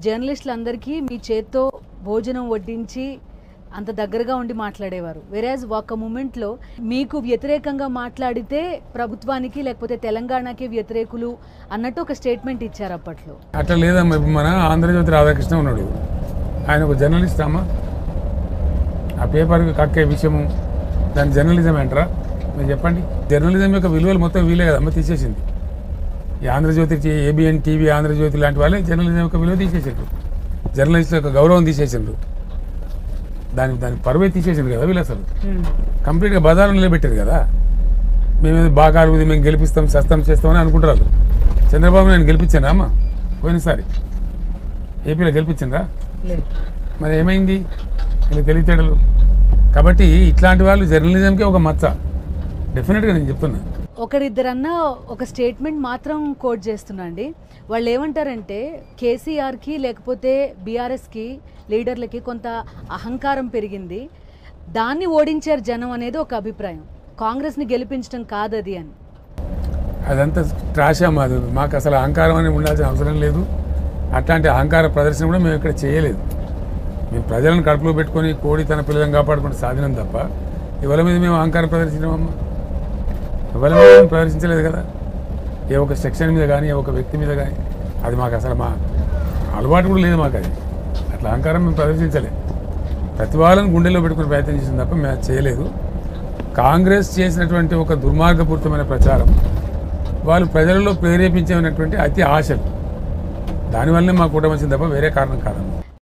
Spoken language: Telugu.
జర్నలిస్టులందరికీ మీ చేత్తో భోజనం వడ్డించి అంత దగ్గరగా ఉండి మాట్లాడేవారు. వెరాజ్ ఒక మూమెంట్లో మీకు వ్యతిరేకంగా మాట్లాడితే ప్రభుత్వానికి లేకపోతే తెలంగాణకి వ్యతిరేకులు అన్నట్టు ఒక స్టేట్మెంట్ ఇచ్చారు అప్పట్లో. అట్లా లేదమ్మా. మన ఆంధ్రజ్యోతి రాధాకృష్ణ ఉన్నాడు, ఆయన ఒక జర్నలిస్ట్ అమ్మా. ఆ పేపర్కి కక్కే విషయము దాని జర్నలిజం అంటారా? మీరు చెప్పండి. జర్నలిజం యొక్క విలువలు మొత్తం వీలే కదమ్మా తీసేసింది. ఈ ఆంధ్రజ్యోతి, ఏబిఎన్ టీవీ, ఆంధ్రజ్యోతి లాంటి వాళ్ళే జర్నలిజం యొక్క విలువ తీసేసారు. జర్నలిస్టుల యొక్క గౌరవం తీసేసిండ్రు, దాని పరువే తీసేసిండ్రు కదా వీళ్ళు. అసలు కంప్లీట్గా బజారు నిలబెట్టారు కదా. మేము బాగా అరుగుది, మేము గెలిపిస్తాం, సస్తం చేస్తామని అనుకుంటారు. చంద్రబాబు నేను గెలిపించానా అమ్మ? పోయినసారి ఏపీలో గెలిపించిండ్రా? మరి ఏమైంది? వీళ్ళు తెలివితేడలు. కాబట్టి ఇట్లాంటి వాళ్ళు జర్నలిజంకి ఒక మచ్చ డెఫినెట్గా నేను చెప్తున్నా. ఒకరిద్దరన్నా ఒక స్టేట్మెంట్ మాత్రం కోట్ చేస్తున్నా అండి. వాళ్ళు ఏమంటారంటే కేసీఆర్కి లేకపోతే బీఆర్ఎస్కి లీడర్లకి కొంత అహంకారం పెరిగింది, దాన్ని ఓడించారు జనం అనేది ఒక అభిప్రాయం. కాంగ్రెస్ని గెలిపించడం కాదది అని. అదంతా ట్రాషా. అది మాకు అసలు అహంకారం అని ఉండాల్సిన అవసరం లేదు. అట్లాంటి అహంకార ప్రదర్శన కూడా మేము ఇక్కడ చేయలేదు. మేము ప్రజలను కడుపులో పెట్టుకొని కోడి తన పిల్లలను కాపాడుకుంటే సాధినం తప్ప ఎవరి మీద మేము అహంకారం ప్రదర్శించామమ్మా? ఎవరి మీద మేము ప్రదర్శించలేదు కదా. ఏ ఒక సెక్షన్ మీద కానీ, ఏ ఒక వ్యక్తి మీద కానీ. అది మాకు అసలు మా అలవాటు కూడా లేదు మాకు. అది అట్లా అహంకారం మేము ప్రదర్శించలేదు. ప్రతి వాళ్ళని గుండెల్లో పెట్టుకుని ప్రయత్నం చేసిన తప్ప మేము చేయలేదు. కాంగ్రెస్ చేసినటువంటి ఒక దుర్మార్గపూరితమైన ప్రచారం, వాళ్ళు ప్రజలలో ప్రేరేపించేటువంటి అతి ఆశలు, దానివల్లనే మా కూటమి వచ్చింది తప్ప వేరే కారణం కాదమ్మా.